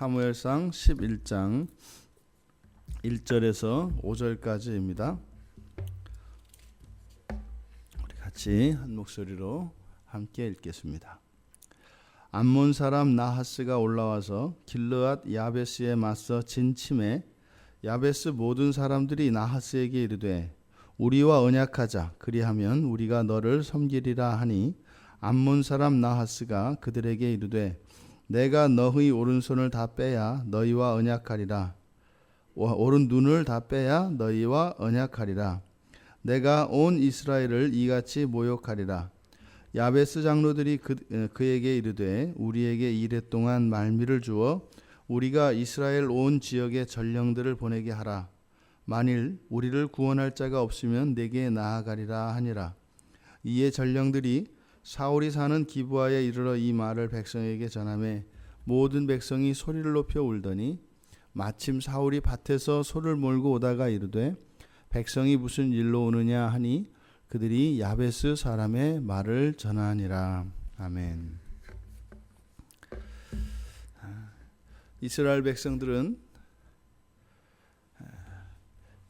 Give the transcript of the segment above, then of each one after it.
사무엘상 11장 1절에서 5절까지입니다. 우리 같이 한 목소리로 함께 읽겠습니다. 암몬 사람 나하스가 올라와서 길르앗 야베스에 맞서 진침해 야베스 모든 사람들이 나하스에게 이르되 우리와 언약하자, 그리하면 우리가 너를 섬기리라 하니, 암몬 사람 나하스가 그들에게 이르되 내가 너희 오른손을 다 빼야 너희와 언약하리라. 오른 눈을 다 빼야 너희와 언약하리라. 내가 온 이스라엘을 이같이 모욕하리라. 야베스 장로들이 그에게 이르되 우리에게 이랫동안 말미를 주어 우리가 이스라엘 온 지역에 전령들을 보내게 하라. 만일 우리를 구원할 자가 없으면 내게 나아가리라 하니라. 이에 전령들이 사울이 사는 기브아에 이르러 이 말을 백성에게 전하매 모든 백성이 소리를 높여 울더니 마침 사울이 밭에서 소를 몰고 오다가 이르되 백성이 무슨 일로 오느냐 하니 그들이 야베스 사람의 말을 전하니라. 아멘. 이스라엘 백성들은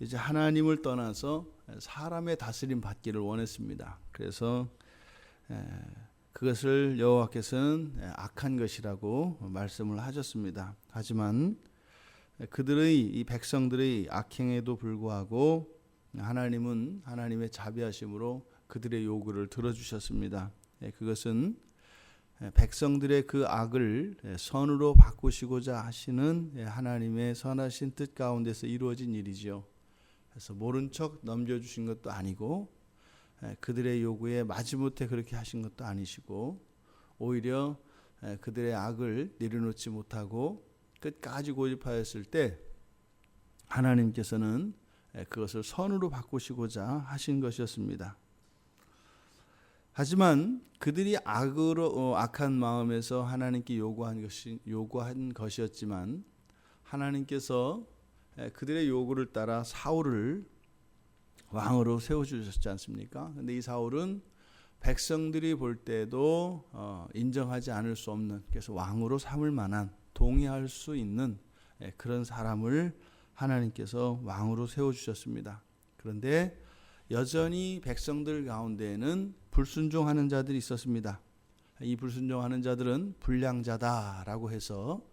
이제 하나님을 떠나서 사람의 다스림 받기를 원했습니다. 그래서 그것을 여호와께서는 악한 것이라고 말씀을 하셨습니다. 하지만 그들의 이 백성들의 악행에도 불구하고 하나님은 하나님의 자비하심으로 그들의 요구를 들어주셨습니다. 그것은 백성들의 그 악을 선으로 바꾸시고자 하시는 하나님의 선하신 뜻 가운데서 이루어진 일이죠. 그래서 모른 척 넘겨주신 것도 아니고 그들의 요구에 마지못해 그렇게 하신 것도 아니시고 오히려 그들의 악을 내려놓지 못하고 끝까지 고집하였을 때 하나님께서는 그것을 선으로 바꾸시고자 하신 것이었습니다. 하지만 그들이 악한 마음에서 하나님께 요구한 것이었지만 하나님께서 그들의 요구를 따라 사울을 왕으로 세워주셨지 않습니까? 근데 이 사울은 백성들이 볼 때도 인정하지 않을 수 없는, 그래서 왕으로 삼을 만한, 동의할 수 있는 그런 사람을 하나님께서 왕으로 세워주셨습니다. 그런데 여전히 백성들 가운데에는 불순종하는 자들이 있었습니다. 이 불순종하는 자들은 불량자다라고 해서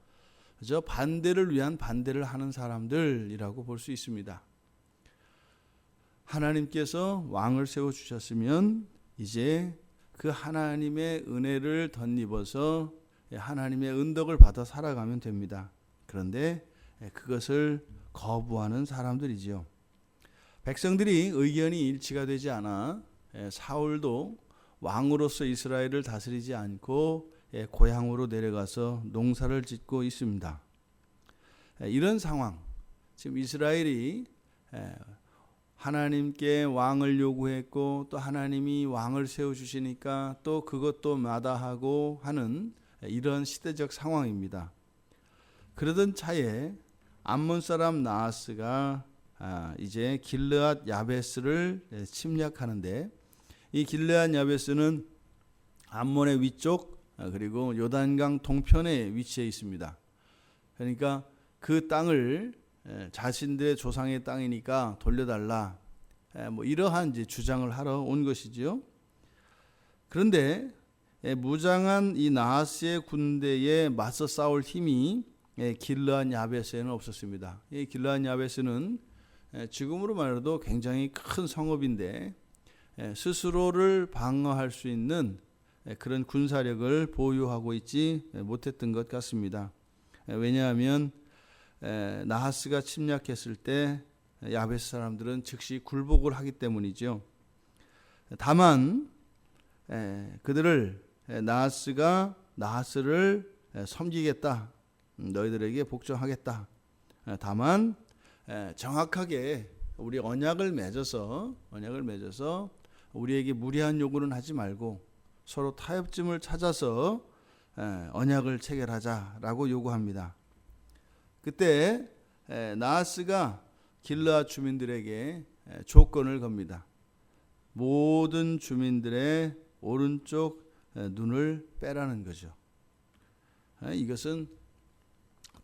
저 반대를 위한 반대를 하는 사람들이라고 볼 수 있습니다. 하나님께서 왕을 세워주셨으면 이제 그 하나님의 은혜를 덧입어서 하나님의 은덕을 받아 살아가면 됩니다. 그런데 그것을 거부하는 사람들이지요. 백성들이 의견이 일치가 되지 않아 사울도 왕으로서 이스라엘을 다스리지 않고 고향으로 내려가서 농사를 짓고 있습니다. 이런 상황, 지금 이스라엘이 하나님께 왕을 요구했고 또 하나님이 왕을 세워주시니까 또 그것도 마다하고 하는 이런 시대적 상황입니다. 그러던 차에 암몬 사람 나하스가 이제 길르앗 야베스를 침략하는데, 이 길르앗 야베스는 암몬의 위쪽 그리고 요단강 동편에 위치해 있습니다. 그러니까 그 땅을 자신들의 조상의 땅이니까 돌려달라, 뭐 이러한 이제 주장을 하러 온 것이지요. 그런데 무장한 이 나하스의 군대에 맞서 싸울 힘이 길르앗 야베스에는 없었습니다. 이 길르앗 야베스는 지금으로 말해도 굉장히 큰 성읍인데 스스로를 방어할 수 있는 그런 군사력을 보유하고 있지 못했던 것 같습니다. 왜냐하면 나하스가 침략했을 때 야베스 사람들은 즉시 굴복을 하기 때문이죠. 다만 그들을 나하스를 섬기겠다, 너희들에게 복종하겠다. 다만 정확하게 우리 언약을 맺어서 우리에게 무리한 요구는 하지 말고 서로 타협점을 찾아서 언약을 체결하자라고 요구합니다. 그때 나하스가 길르앗 주민들에게 조건을 겁니다. 모든 주민들의 오른쪽 눈을 빼라는 거죠. 이것은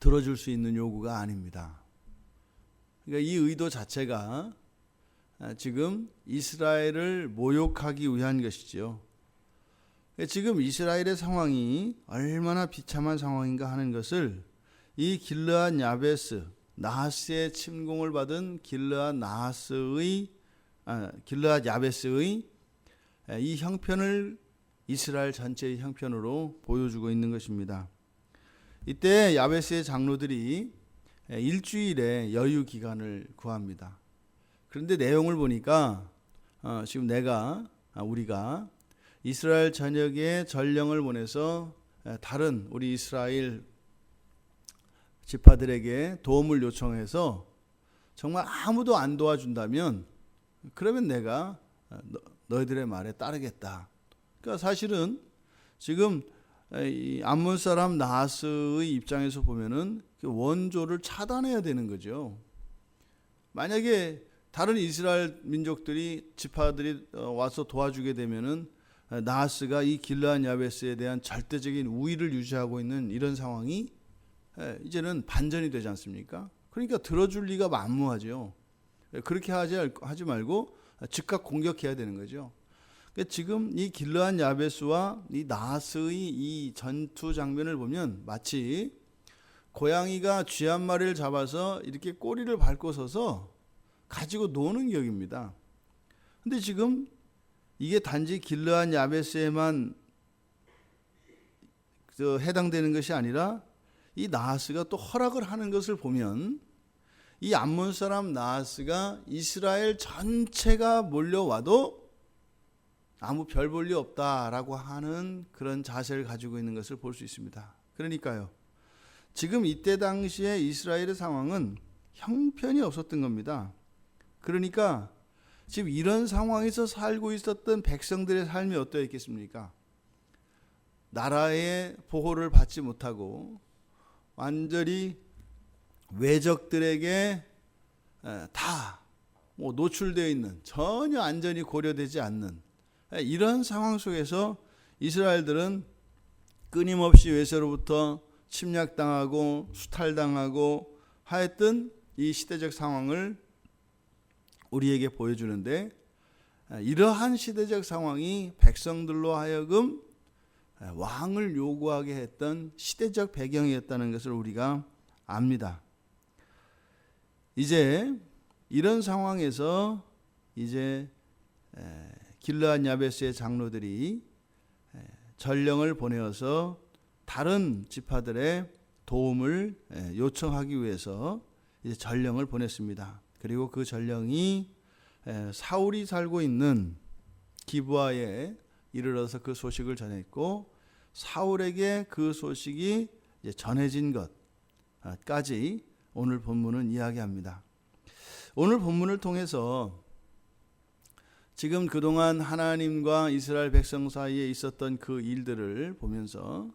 들어줄 수 있는 요구가 아닙니다. 그러니까 이 의도 자체가 지금 이스라엘을 모욕하기 위한 것이지요. 지금 이스라엘의 상황이 얼마나 비참한 상황인가 하는 것을 이 길르앗 야베스, 나하스의 침공을 받은 길르앗 야베스의 이 형편을 이스라엘 전체의 형편으로 보여주고 있는 것입니다. 이때 야베스의 장로들이 일주일의 여유 기간을 구합니다. 그런데 내용을 보니까 지금 우리가 이스라엘 전역에 전령을 보내서 다른 우리 이스라엘 지파들에게 도움을 요청해서 정말 아무도 안 도와준다면 그러면 내가 너희들의 말에 따르겠다. 그러니까 사실은 지금 이 암몬 사람 나하스의 입장에서 보면은 그 원조를 차단해야 되는 거죠. 만약에 다른 이스라엘 민족들이 지파들이 와서 도와주게 되면은 나하스가 이 길르앗 야베스에 대한 절대적인 우위를 유지하고 있는 이런 상황이 이제는 반전이 되지 않습니까? 그러니까 들어줄 리가 만무하죠. 그렇게 하지 말고 즉각 공격해야 되는 거죠. 그러니까 지금 이 길르앗 야베스와 이 나하스의 이 전투 장면을 보면 마치 고양이가 쥐 한 마리를 잡아서 이렇게 꼬리를 밟고 서서 가지고 노는 격입니다. 근데 지금 이게 단지 길르앗 야베스에만 해당되는 것이 아니라 이 나하스가 또 허락을 하는 것을 보면 이 암몬 사람 나하스가 이스라엘 전체가 몰려와도 아무 별 볼 일 없다라고 하는 그런 자세를 가지고 있는 것을 볼 수 있습니다. 그러니까요, 지금 이때 당시에 이스라엘의 상황은 형편이 없었던 겁니다. 그러니까 지금 이런 상황에서 살고 있었던 백성들의 삶이 어떠했겠습니까? 나라의 보호를 받지 못하고 완전히 외적들에게 다 노출되어 있는, 전혀 안전이 고려되지 않는 이런 상황 속에서 이스라엘들은 끊임없이 외세로부터 침략당하고 수탈당하고 하였던 이 시대적 상황을 우리에게 보여주는데, 이러한 시대적 상황이 백성들로 하여금 왕을 요구하게 했던 시대적 배경이었다는 것을 우리가 압니다. 이제 이런 상황에서 이제 길르앗 야베스의 장로들이 전령을 보내어서 다른 지파들의 도움을 요청하기 위해서 이제 전령을 보냈습니다. 그리고 그 전령이 사울이 살고 있는 기브아에 이르러서 그 소식을 전했고, 사울에게 그 소식이 이제 전해진 것까지 오늘 본문은 이야기합니다. 오늘 본문을 통해서 지금 그동안 하나님과 이스라엘 백성 사이에 있었던 그 일들을 보면서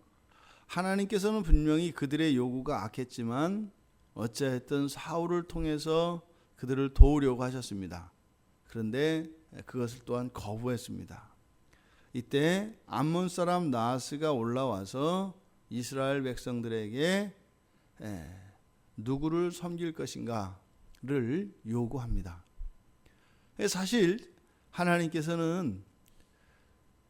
하나님께서는 분명히 그들의 요구가 악했지만 어찌하였든 사울을 통해서 그들을 도우려고 하셨습니다. 그런데 그것을 또한 거부했습니다. 이때 암몬 사람 나하스가 올라와서 이스라엘 백성들에게 누구를 섬길 것인가를 요구합니다. 사실 하나님께서는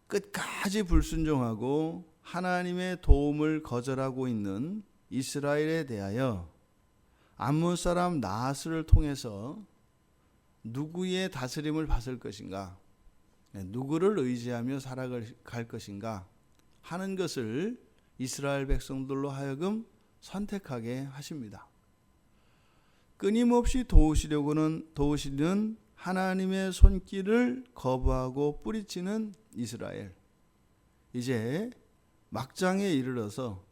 끝까지 불순종하고 하나님의 도움을 거절하고 있는 이스라엘에 대하여 암몬 사람 나하스를 통해서 누구의 다스림을 받을 것인가, 누구를 의지하며 살아갈 것인가 하는 것을 이스라엘 백성들로 하여금 선택하게 하십니다. 끊임없이 도우시는 하나님의 손길을 거부하고 뿌리치는 이스라엘, 이제 막장에 이르러서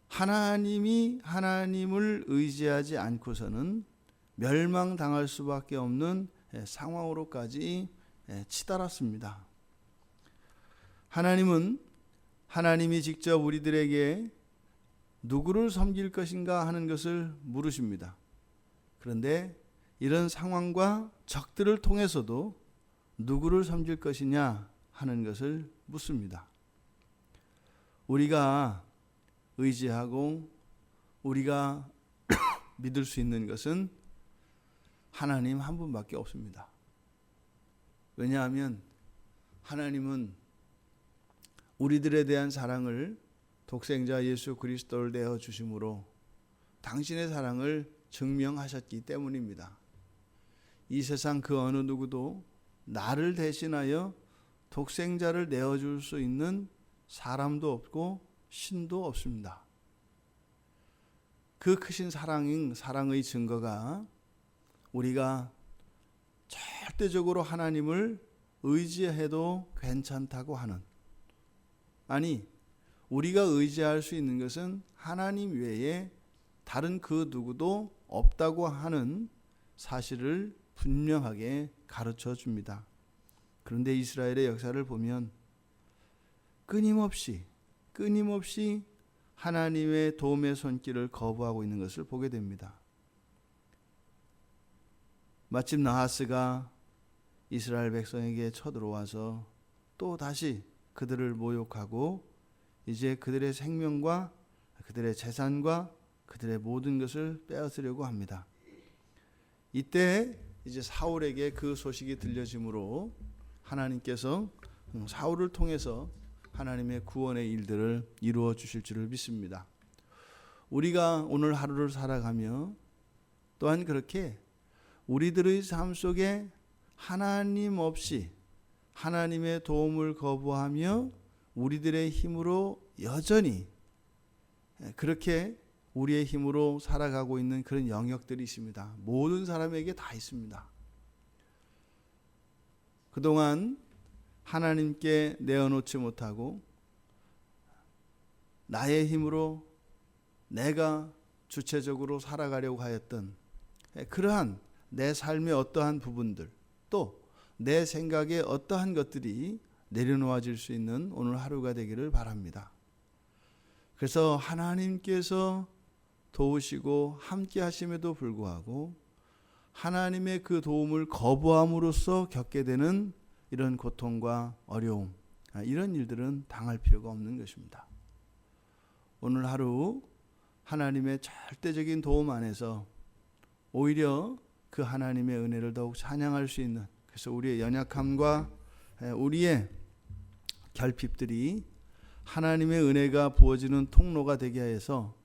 하나님을 의지하지 않고서는 멸망당할 수밖에 없는 상황으로까지 치달았습니다. 하나님이 직접 우리들에게 누구를 섬길 것인가 하는 것을 물으십니다. 그런데 이런 상황과 적들을 통해서도 누구를 섬길 것이냐 하는 것을 묻습니다. 우리가 의지하고 우리가 믿을 수 있는 것은 하나님 한 분밖에 없습니다. 왜냐하면 하나님은 우리들에 대한 사랑을 독생자 예수 그리스도를 내어 주심으로 당신의 사랑을 증명하셨기 때문입니다. 이 세상 그 어느 누구도 나를 대신하여 독생자를 내어줄 수 있는 사람도 없고 신도 없습니다. 그 크신 사랑의 증거가 우리가 절대적으로 하나님을 의지해도 괜찮다고 하는, 아니 우리가 의지할 수 있는 것은 하나님 외에 다른 그 누구도 없다고 하는 사실을 분명하게 가르쳐 줍니다. 그런데 이스라엘의 역사를 보면 끊임없이 하나님의 도움의 손길을 거부하고 있는 것을 보게 됩니다. 마침 나하스가 이스라엘 백성에게 쳐들어와서 또 다시 그들을 모욕하고 이제 그들의 생명과 그들의 재산과 그들의 모든 것을 빼앗으려고 합니다. 이때 이제 사울에게 그 소식이 들려짐으로 하나님께서 사울을 통해서 하나님의 구원의 일들을 이루어 주실 줄을 믿습니다. 우리가 오늘 하루를 살아가며 또한 그렇게 우리들의 삶 속에 하나님 없이 하나님의 도움을 거부하며 우리들의 힘으로 여전히 그렇게 우리의 힘으로 살아가고 있는 그런 영역들이 있습니다. 모든 사람에게 다 있습니다. 그동안 하나님께 내어놓지 못하고 나의 힘으로 내가 주체적으로 살아가려고 하였던 그러한 내 삶의 어떠한 부분들, 또 내 생각의 어떠한 것들이 내려놓아질 수 있는 오늘 하루가 되기를 바랍니다. 그래서 하나님께서 도우시고 함께 하심에도 불구하고 하나님의 그 도움을 거부함으로써 겪게 되는 이런 고통과 어려움, 이런 일들은 당할 필요가 없는 것입니다. 오늘 하루 하나님의 절대적인 도움 안에서 오히려 그 하나님의 은혜를 더욱 찬양할 수 있는, 그래서 우리의 연약함과 우리의 결핍들이 하나님의 은혜가 부어지는 통로가 되게 해서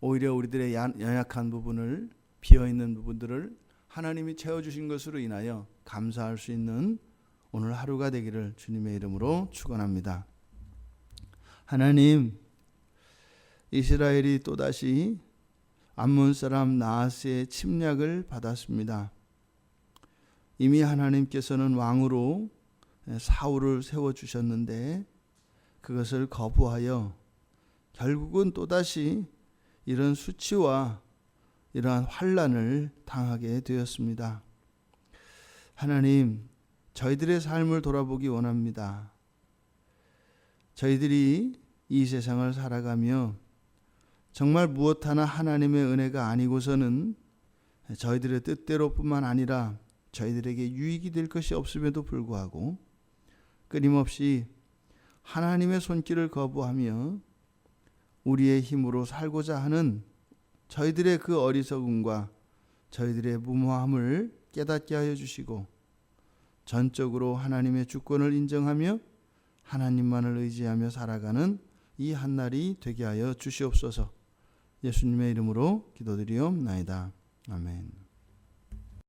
오히려 우리들의 연약한 부분을, 비어있는 부분들을 하나님이 채워주신 것으로 인하여 감사할 수 있는 오늘 하루가 되기를 주님의 이름으로 축원합니다. 하나님, 이스라엘이 또다시 암몬 사람 나하스의 침략을 받았습니다. 이미 하나님께서는 왕으로 사울을 세워주셨는데 그것을 거부하여 결국은 또다시 이런 수치와 이러한 환난을 당하게 되었습니다. 하나님, 저희들의 삶을 돌아보기 원합니다. 저희들이 이 세상을 살아가며 정말 무엇 하나 하나님의 은혜가 아니고서는 저희들의 뜻대로뿐만 아니라 저희들에게 유익이 될 것이 없음에도 불구하고 끊임없이 하나님의 손길을 거부하며 우리의 힘으로 살고자 하는 저희들의 그 어리석음과 저희들의 무모함을 깨닫게 하여 주시고 전적으로 하나님의 주권을 인정하며 하나님만을 의지하며 살아가는 이 한날이 되게 하여 주시옵소서. 예수님의 이름으로 기도드리옵나이다. 아멘.